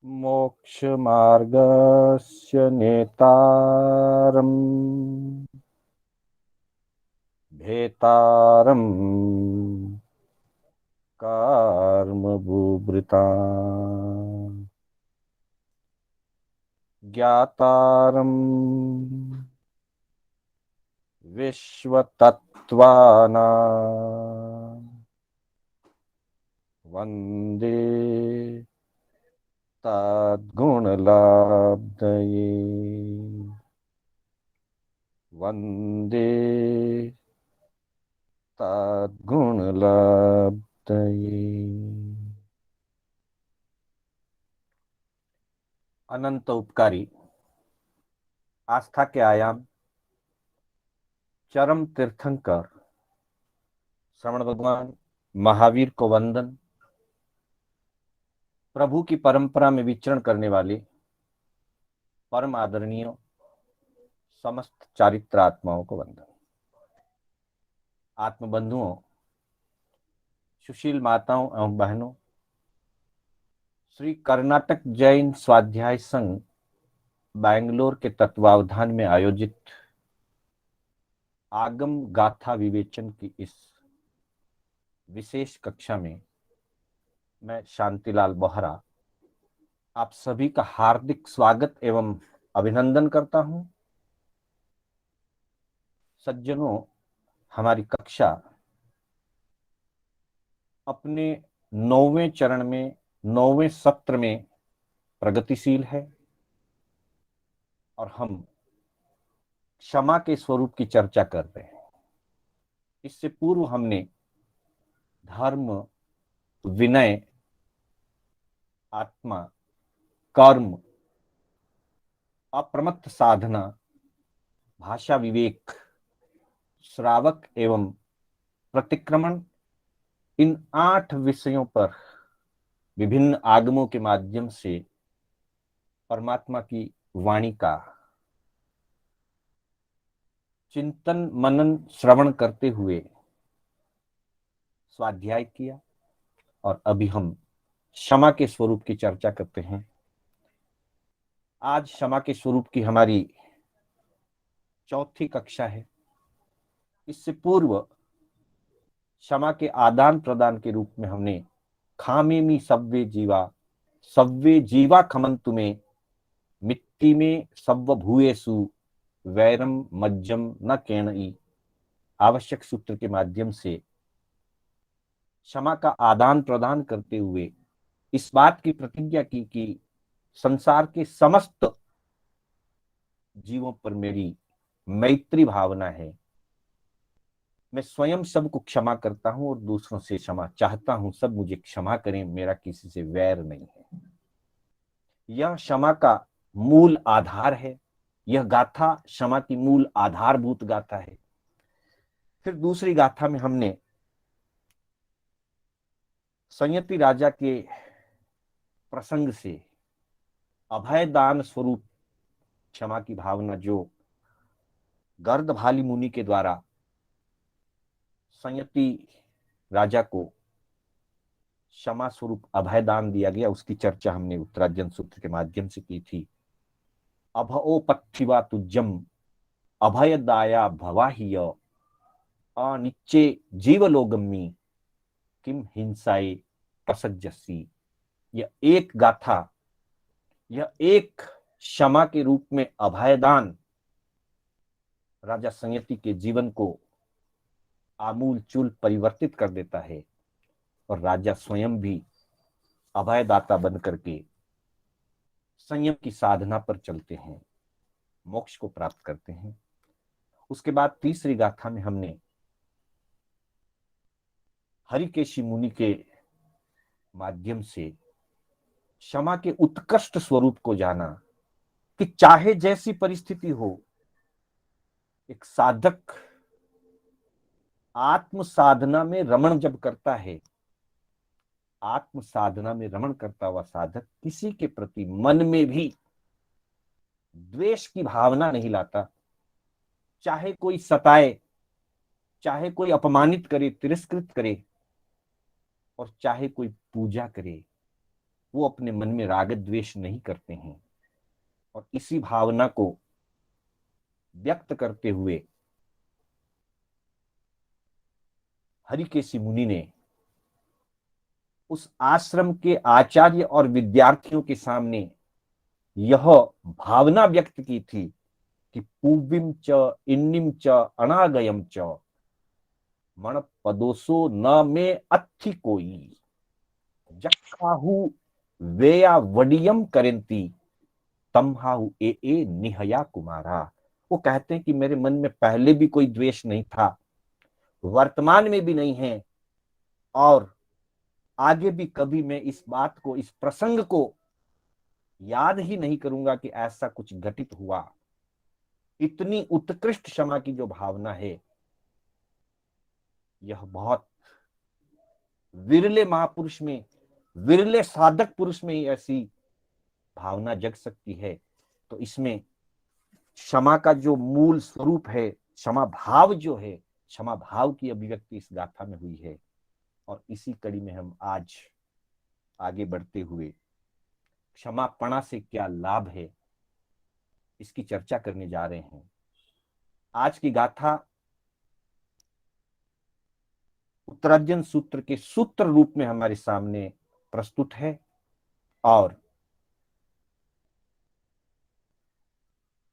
मोक्षमार्गस्य नेतारम् भेतारम् कर्मभूभृताम् ज्ञातारम् विश्वतत्त्वानाम् वन्दे तद्गुणलाब्धये वन्दे तद्गुणलाब्धये। अनंत उपकारी, आस्था के आयाम, चरम तीर्थंकर श्रवण भगवान महावीर को वंदन। प्रभु की परंपरा में विचरण करने वाले परम आदरणीय समस्त चारित्र आत्माओं को वंदन। आत्मबंधुओं, सुशील माताओं एवं बहनों, श्री कर्नाटक जैन स्वाध्याय संघ बैंगलोर के तत्वावधान में आयोजित आगम गाथा विवेचन की इस विशेष कक्षा में मैं शांतिलाल बोहरा आप सभी का हार्दिक स्वागत एवं अभिनंदन करता हूं। सज्जनों, हमारी कक्षा अपने 9वें चरण में 9वें सत्र में प्रगतिशील है और हम क्षमा के स्वरूप की चर्चा कर रहे हैं। इससे पूर्व हमने धर्म, विनय, आत्मा, कर्म, अप्रमत्त साधना, भाषा विवेक, श्रावक एवं प्रतिक्रमण, इन 8 विषयों पर विभिन्न आगमों के माध्यम से परमात्मा की वाणी का चिंतन मनन श्रवण करते हुए स्वाध्याय किया और अभी हम क्षमा के स्वरूप की चर्चा करते हैं। आज क्षमा के स्वरूप की हमारी चौथी कक्षा है। इससे पूर्व क्षमा के आदान प्रदान के रूप में हमने खामेमी सव्वे जीवा खमंतु में मिट्टी में सव्व भूयेसु वैरम मज्जम न केणई आवश्यक सूत्र के माध्यम से क्षमा का आदान प्रदान करते हुए इस बात की प्रतिज्ञा की कि संसार के समस्त जीवों पर मेरी मैत्री भावना है। मैं स्वयं सबको क्षमा करता हूं और दूसरों से क्षमा चाहता हूं। सब मुझे क्षमा करें, मेरा किसी से वैर नहीं है। यह क्षमा का मूल आधार है। यह गाथा क्षमा की मूल आधारभूत गाथा है। फिर दूसरी गाथा में हमने संयति राजा के प्रसंग से अभयदान स्वरूप क्षमा की भावना जो गर्दभाली मुनि के द्वारा संयति राजा को क्षमा स्वरूप अभयदान दिया गया, उसकी चर्चा हमने उत्तरार्जन सूत्र के माध्यम से की थी। अभओपत्थिवा तुज्जम अभयदाया भवाहिय अनिच्चे जीवलोगम्मी किम हिंसाए प्रसज्जसी। यह एक गाथा, यह एक क्षमा के रूप में अभयदान राजा संयति के जीवन को आमूल चूल परिवर्तित कर देता है और राजा स्वयं भी अभयदाता बन करके संयम की साधना पर चलते हैं, मोक्ष को प्राप्त करते हैं। उसके बाद तीसरी गाथा में हमने हरिकेशी मुनि के माध्यम से क्षमा के उत्कृष्ट स्वरूप को जाना कि चाहे जैसी परिस्थिति हो, एक साधक आत्म साधना में रमण जब करता है, आत्म साधना में रमण करता हुआ साधक किसी के प्रति मन में भी द्वेष की भावना नहीं लाता। चाहे कोई सताए, चाहे कोई अपमानित करे, तिरस्कृत करे और चाहे कोई पूजा करे, वो अपने मन में राग द्वेष नहीं करते हैं। और इसी भावना को व्यक्त करते हुए हरिकेशी मुनि ने उस आश्रम के आचार्य और विद्यार्थियों के सामने यह भावना व्यक्त की थी कि पूविम च इन्निम च अनागयम च मण पदोसो न में अथि कोई जक्खाहु वेया वडियम करेंती तमहाहु ए निहया कुमारा। वो कहते हैं कि मेरे मन में पहले भी कोई द्वेष नहीं था, वर्तमान में भी नहीं है, और आगे भी कभी मैं इस बात को, इस प्रसंग को याद ही नहीं करूंगा कि ऐसा कुछ घटित हुआ। इतनी उत्कृष्ट क्षमा की जो भावना है, यह बहुत विरले महापुरुष में, विरले साधक पुरुष में ही ऐसी भावना जग सकती है। तो इसमें क्षमा का जो मूल स्वरूप है, क्षमा भाव जो है, क्षमा भाव की अभिव्यक्ति इस गाथा में हुई है। और इसी कड़ी में हम आज आगे बढ़ते हुए क्षमापणा से क्या लाभ है, इसकी चर्चा करने जा रहे हैं। आज की गाथा उत्तरार्जुन सूत्र के सूत्र रूप में हमारे सामने प्रस्तुत है, और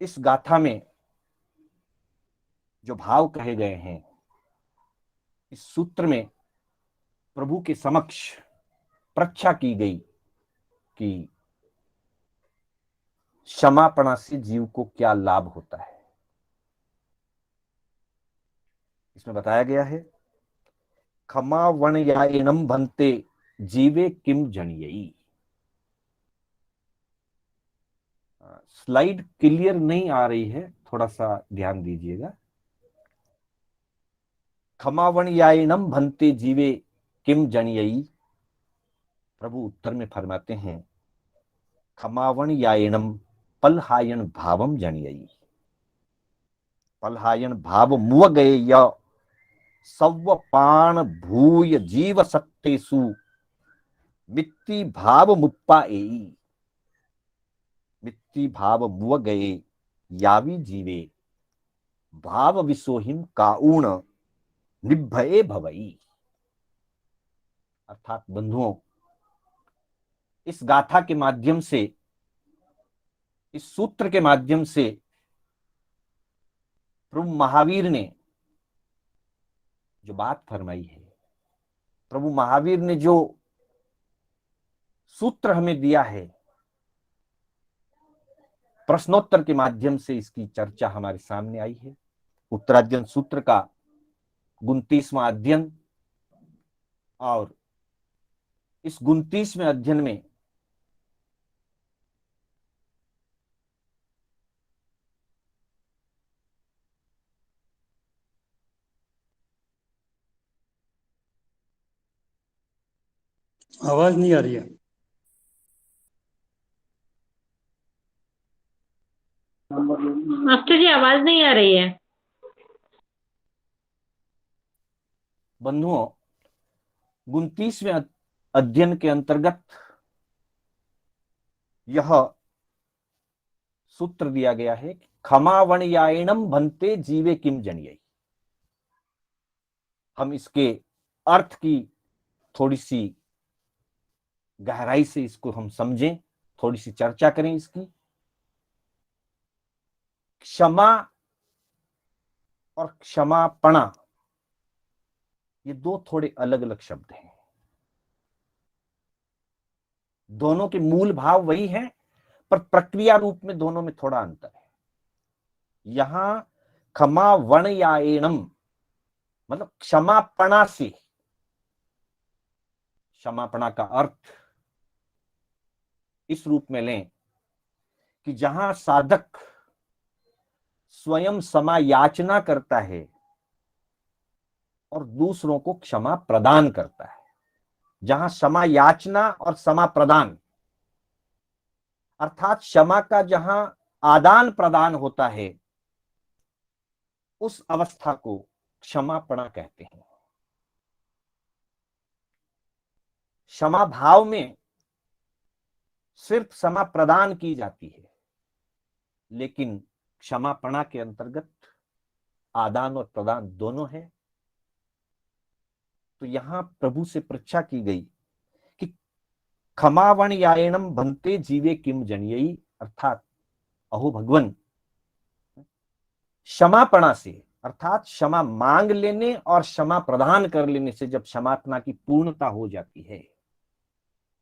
इस गाथा में जो भाव कहे गए हैं, इस सूत्र में प्रभु के समक्ष परीक्षा की गई कि क्षमापणा से जीव को क्या लाभ होता है। इसमें बताया गया है, क्षमा वणयायनम भन्ते जीवे किम जनियई। स्लाइड क्लियर नहीं आ रही है, थोड़ा सा ध्यान दीजिएगा। खमावणयायनम भन्ते जीवे किम जनियई। प्रभु उत्तर में फरमाते हैं, खमावणयायनम पलहायन भावम जनियई। पलहायन भाव मुव गए य सव पाण भूय जीव सत्तेसु मित्ति भाव मुप्पा एई। मित्ति भाव मुव गए यावी जीवे भाव विसोहिम काऊण निभये भवई। अर्थात बंधुओं, इस गाथा के माध्यम से, इस सूत्र के माध्यम से प्रभु महावीर ने जो बात फरमाई है, प्रभु महावीर ने जो सूत्र हमें दिया है, प्रश्नोत्तर के माध्यम से इसकी चर्चा हमारे सामने आई है। उत्तरार्जुन सूत्र का 29वां अध्ययन, और इस 29वें अध्ययन में आवाज नहीं आ रही है। मास्टर जी आवाज नहीं आ रही है। बंधुओं, 29वें अध्ययन के अंतर्गत यह सूत्र दिया गया है, खमावणयायनम भन्ते जीवे किम जनियई। हम इसके अर्थ की थोड़ी सी गहराई से इसको हम समझें, थोड़ी सी चर्चा करें इसकी। क्षमा और क्षमापणा, ये दो थोड़े अलग अलग शब्द हैं। दोनों के मूल भाव वही है, पर प्रक्रिया रूप में दोनों में थोड़ा अंतर है। यहां क्षमा वणयायनम मतलब क्षमापणा से, क्षमापणा का अर्थ इस रूप में लें कि जहां साधक स्वयं क्षमा याचना करता है और दूसरों को क्षमा प्रदान करता है। जहां क्षमा याचना और क्षमा प्रदान, अर्थात क्षमा का जहां आदान प्रदान होता है, उस अवस्था को क्षमापणा कहते हैं। क्षमा भाव में सिर्फ क्षमा प्रदान की जाती है, लेकिन क्षमापणा के अंतर्गत आदान और प्रदान दोनों है। तो यहां प्रभु से परीक्षा की गई कि क्षमावण यायणम बनते जीवे किम जनियई, अर्थात अहो भगवन, क्षमापणा से अर्थात क्षमा मांग लेने और क्षमा प्रदान कर लेने से जब क्षमापना की पूर्णता हो जाती है,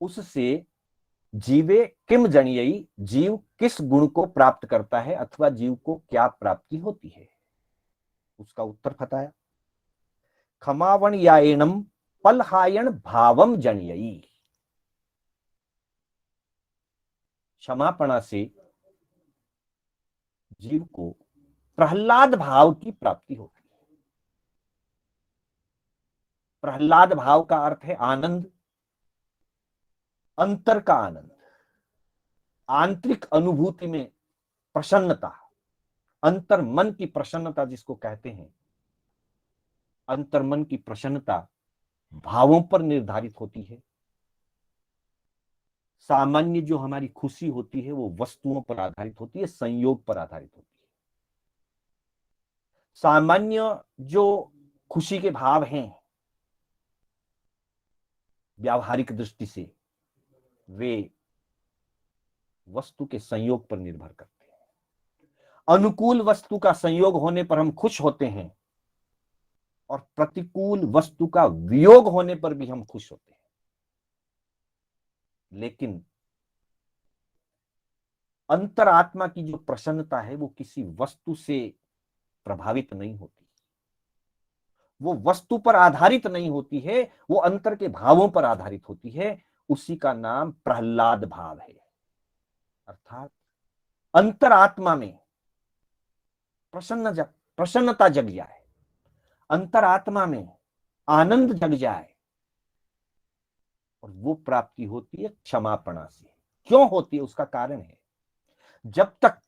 उससे जीवे किम जनियई, जीव किस गुण को प्राप्त करता है अथवा जीव को क्या प्राप्ति होती है। उसका उत्तर बताया, क्षमावण यायणम पलहायण भावम जनियई, क्षमापणा से जीव को प्रहलाद भाव की प्राप्ति होती है। प्रहलाद भाव का अर्थ है आनंद, अंतर का आनंद, आंतरिक अनुभूति में प्रसन्नता, अंतर मन की प्रसन्नता जिसको कहते हैं। अंतर मन की प्रसन्नता भावों पर निर्धारित होती है। सामान्य जो हमारी खुशी होती है वो वस्तुओं पर आधारित होती है, संयोग पर आधारित होती है। सामान्य जो खुशी के भाव हैं व्यावहारिक दृष्टि से, वे वस्तु के संयोग पर निर्भर करते हैं। अनुकूल वस्तु का संयोग होने पर हम खुश होते हैं और प्रतिकूल वस्तु का वियोग होने पर भी हम खुश होते हैं। लेकिन अंतरात्मा की जो प्रसन्नता है वो किसी वस्तु से प्रभावित नहीं होती, वो वस्तु पर आधारित नहीं होती है, वो अंतर के भावों पर आधारित होती है। उसी का नाम प्रहलाद भाव है। अर्थात अंतरात्मा में प्रसन्नता जग जाए, अंतरात्मा में आनंद जग जाए, और वो प्राप्ति होती है क्षमापणा से। क्यों होती है? उसका कारण है, जब तक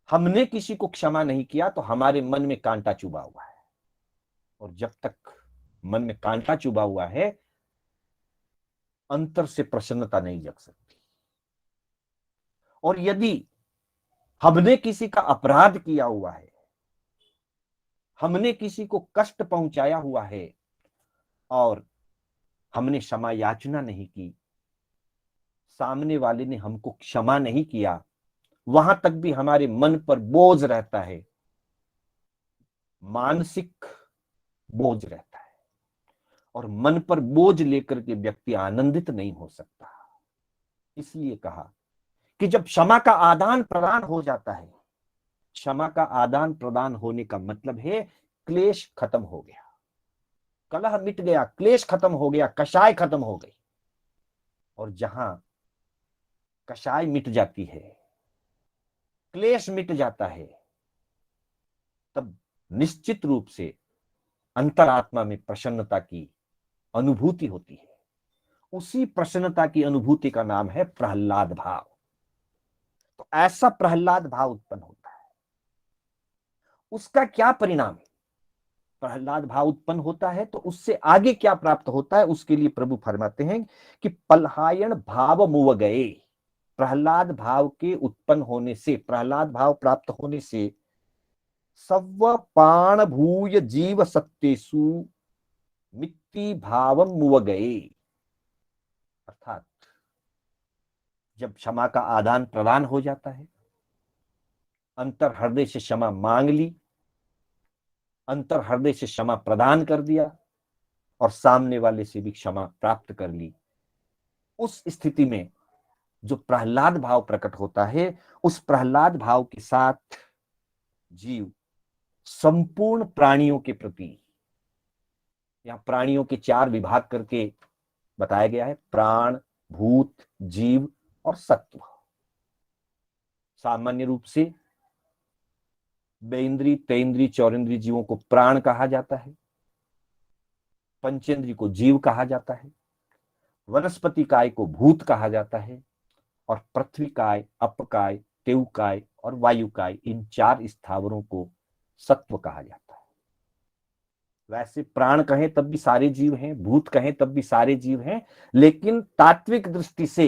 हमने किसी को क्षमा नहीं किया तो हमारे मन में कांटा चुभा हुआ है, और जब तक मन में कांटा चुभा हुआ है अंतर से प्रसन्नता नहीं जग सकती। और यदि हमने किसी का अपराध किया हुआ है, हमने किसी को कष्ट पहुंचाया हुआ है और हमने क्षमा याचना नहीं की, सामने वाले ने हमको क्षमा नहीं किया, वहां तक भी हमारे मन पर बोझ रहता है, मानसिक बोझ रहता है, और मन पर बोझ लेकर के व्यक्ति आनंदित नहीं हो सकता। इसलिए कहा कि जब क्षमा का आदान प्रदान हो जाता है, क्षमा का आदान प्रदान होने का मतलब है क्लेश खत्म हो गया, कलह मिट गया, क्लेश खत्म हो गया, कषाय खत्म हो गई। और जहां कषाय मिट जाती है, क्लेश मिट जाता है, तब निश्चित रूप से अंतरात्मा में प्रसन्नता की अनुभूति होती है। उसी प्रसन्नता की अनुभूति का नाम है प्रहलाद भाव। तो ऐसा प्रहलाद भाव उत्पन्न होता है। उसका क्या परिणाम? प्रहलाद भाव उत्पन्न होता है तो उससे आगे क्या प्राप्त होता है, उसके लिए प्रभु फरमाते हैं कि पलहायण भाव मुव गए। प्रहलाद भाव के उत्पन्न होने से, प्रहलाद भाव प्राप्त होने से सव पाण भूय जीव सत्यसु मित्ति भावम मुव गए। अर्थात जब क्षमा का आदान प्रदान हो जाता है, अंतर हृदय से क्षमा मांग ली, अंतर हृदय से क्षमा प्रदान कर दिया और सामने वाले से भी क्षमा प्राप्त कर ली, उस स्थिति में जो प्रहलाद भाव प्रकट होता है, उस प्रहलाद भाव के साथ जीव संपूर्ण प्राणियों के प्रति, यहां प्राणियों के 4 विभाग करके बताया गया है, प्राण, भूत, जीव और सत्व। सामान्य रूप से बेइंद्री, तेइंद्री, चौरिंद्री जीवों को प्राण कहा जाता है, पंचेंद्री को जीव कहा जाता है, वनस्पति काय को भूत कहा जाता है, और पृथ्वी काय, अपकाय, तेवकाय और वायुकाय, इन 4 स्थावरों को सत्व कहा जाता है। वैसे प्राण कहें तब भी सारे जीव हैं, भूत कहें तब भी सारे जीव हैं, लेकिन तात्विक दृष्टि से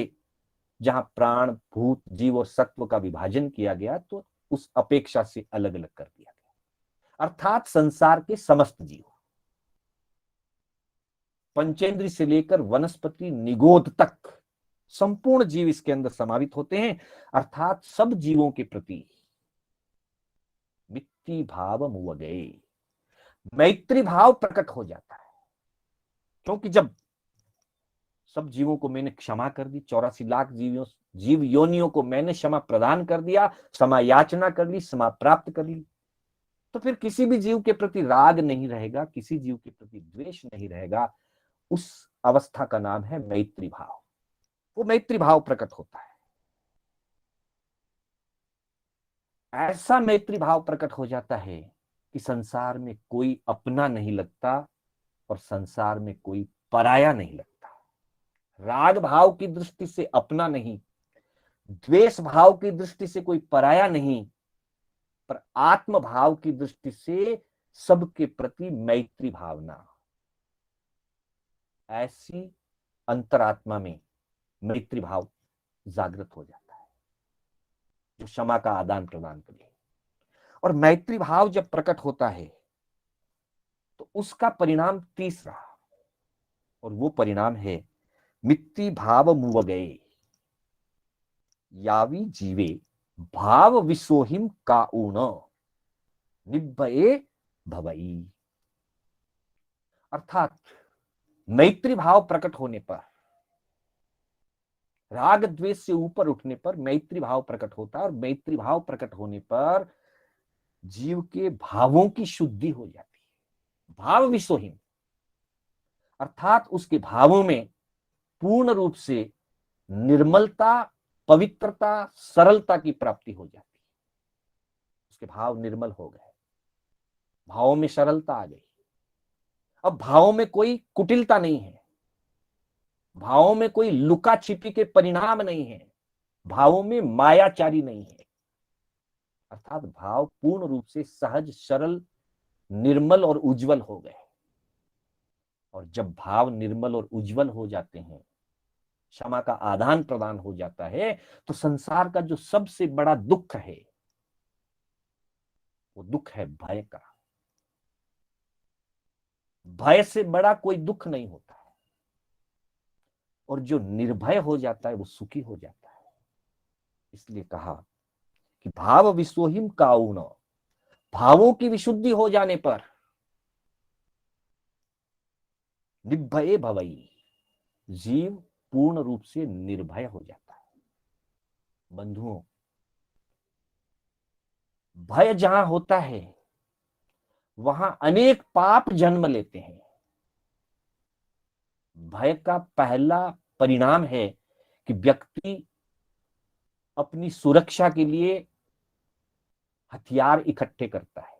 जहां प्राण, भूत, जीव और सत्व का विभाजन किया गया तो उस अपेक्षा से अलग अलग कर दिया गया। अर्थात संसार के समस्त जीव, पंचेंद्री से लेकर वनस्पति निगोद तक संपूर्ण जीव इसके अंदर समावित होते हैं। अर्थात सब जीवों के प्रति मित्ति भाव मुव गए, मैत्री भाव प्रकट हो जाता है। क्योंकि जब सब जीवों को मैंने क्षमा कर दी, 84 लाख जीव योनियों को मैंने क्षमा प्रदान कर दिया, क्षमा याचना कर ली, क्षमा प्राप्त कर ली, तो फिर किसी भी जीव के प्रति राग नहीं रहेगा, किसी जीव के प्रति द्वेष नहीं रहेगा। उस अवस्था का नाम है मैत्री भाव। वो मैत्री भाव प्रकट होता है। ऐसा मैत्री भाव प्रकट हो जाता है कि संसार में कोई अपना नहीं लगता और संसार में कोई पराया नहीं लगता। राग भाव की दृष्टि से अपना नहीं, द्वेष भाव की दृष्टि से कोई पराया नहीं, पर आत्म भाव की दृष्टि से सबके प्रति मैत्री भावना। ऐसी अंतरात्मा में मैत्री भाव जागृत हो जाता है जो क्षमा का आदान प्रदान करे। और मैत्री भाव जब प्रकट होता है तो उसका परिणाम तीसरा, और वो परिणाम है मित्ति भाव मुव गए, यावी जीवे भाव विसोहिम काऊन निभये भवई। अर्थात मैत्री भाव प्रकट होने पर, राग द्वेष से ऊपर उठने पर मैत्री भाव प्रकट होता है। और मैत्री भाव प्रकट होने पर जीव के भावों की शुद्धि हो जाती है, भाव विसोहीन, अर्थात उसके भावों में पूर्ण रूप से निर्मलता, पवित्रता, सरलता की प्राप्ति हो जाती है। उसके भाव निर्मल हो गए, भावों में सरलता आ गई। अब भावों में कोई कुटिलता नहीं है, भावों में कोई लुका छिपी के परिणाम नहीं है, भावों में मायाचारी नहीं है। अर्थात भाव पूर्ण रूप से सहज, सरल, निर्मल और उज्जवल हो गए। और जब भाव निर्मल और उज्जवल हो जाते हैं, क्षमा का आदान प्रदान हो जाता है, तो संसार का जो सबसे बड़ा दुख है वो दुख है भय का। भय से बड़ा कोई दुख नहीं होता है। और जो निर्भय हो जाता है वो सुखी हो जाता है। इसलिए कहा कि भाव विसोहिम काऊन, भावों की विशुद्धि हो जाने पर निभये भवई, जीव पूर्ण रूप से निर्भय हो जाता है। बंधुओं, भय जहां होता है वहां अनेक पाप जन्म लेते हैं। भय का पहला परिणाम है कि व्यक्ति अपनी सुरक्षा के लिए हथियार इकट्ठे करता है,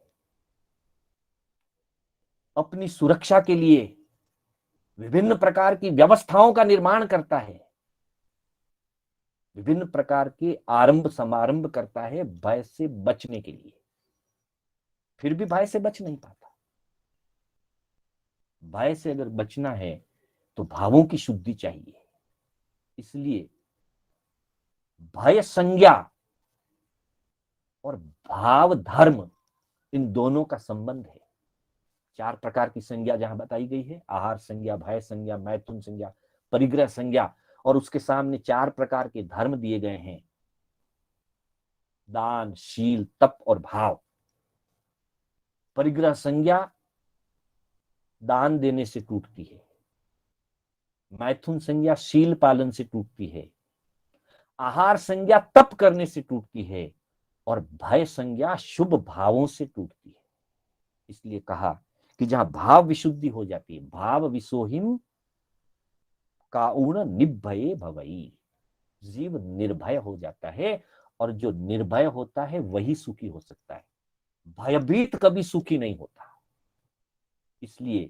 अपनी सुरक्षा के लिए विभिन्न प्रकार की व्यवस्थाओं का निर्माण करता है, विभिन्न प्रकार के आरंभ समारंभ करता है भय से बचने के लिए। फिर भी भय से बच नहीं पाता। भय से अगर बचना है तो भावों की शुद्धि चाहिए। इसलिए भय संज्ञा और भाव धर्म, इन दोनों का संबंध है। 4 प्रकार की संज्ञा जहां बताई गई है, आहार संज्ञा, भय संज्ञा, मैथुन संज्ञा, परिग्रह संज्ञा, और उसके सामने 4 प्रकार के धर्म दिए गए हैं, दान, शील, तप और भाव। परिग्रह संज्ञा दान देने से टूटती है, मैथुन संज्ञा शील पालन से टूटती है, आहार संज्ञा तप करने से टूटती है, और भय संज्ञा शुभ भावों से टूटती है। इसलिए कहा कि जहां भाव विशुद्धि हो जाती है, भाव विसोहिम काऊन निभये भवई, जीव निर्भय हो जाता है। और जो निर्भय होता है वही सुखी हो सकता है, भयभीत कभी सुखी नहीं होता। इसलिए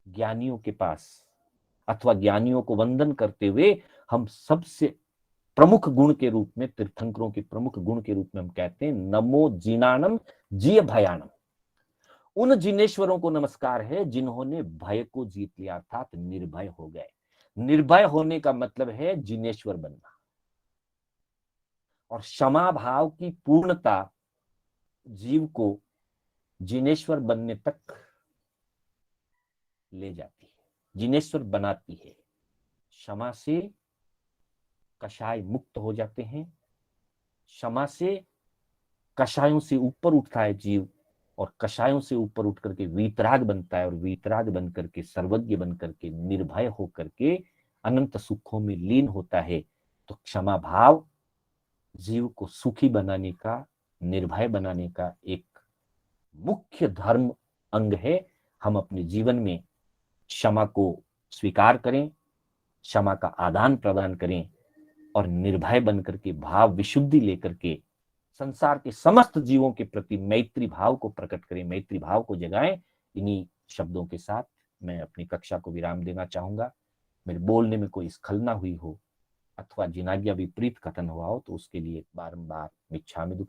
ज्ञानियों के पास अथवा ज्ञानियों को वंदन करते हुए हम सबसे प्रमुख गुण के रूप में, तीर्थंकरों के प्रमुख गुण के रूप में हम कहते हैं नमो जिनानम जिय भयानम। उन जिनेश्वरों को नमस्कार है जिन्होंने भय को जीत लिया, अर्थात निर्भय हो गए। निर्भय होने का मतलब है जिनेश्वर बनना, और क्षमा भाव की पूर्णता जीव को जिनेश्वर बनने तक ले जाती है, जिनेश्वर बनाती है। क्षमा से कषाय मुक्त हो जाते हैं, क्षमा से कषायों से ऊपर उठता है जीव, और कषायों से ऊपर उठ करके वीतराग बनता है, और वीतराग बन करके सर्वज्ञ बन करके निर्भय होकर के अनंत सुखों में लीन होता है। तो क्षमा भाव जीव को सुखी बनाने का, निर्भय बनाने का एक मुख्य धर्म अंग है। हम अपने जीवन में क्षमा को स्वीकार करें, क्षमा का आदान प्रदान करें, और निर्भय बनकर के भाव विशुद्धि लेकर के संसार के समस्त जीवों के प्रति मैत्री भाव को प्रकट करें, मैत्री भाव को जगाएं। इन्हीं शब्दों के साथ मैं अपनी कक्षा को विराम देना चाहूंगा। मेरे बोलने में कोई स्खलना हुई हो अथवा जिनाज्ञा विपरीत कथन हुआ हो तो उसके लिए बारंबार मिच्छामि दुक्कडम।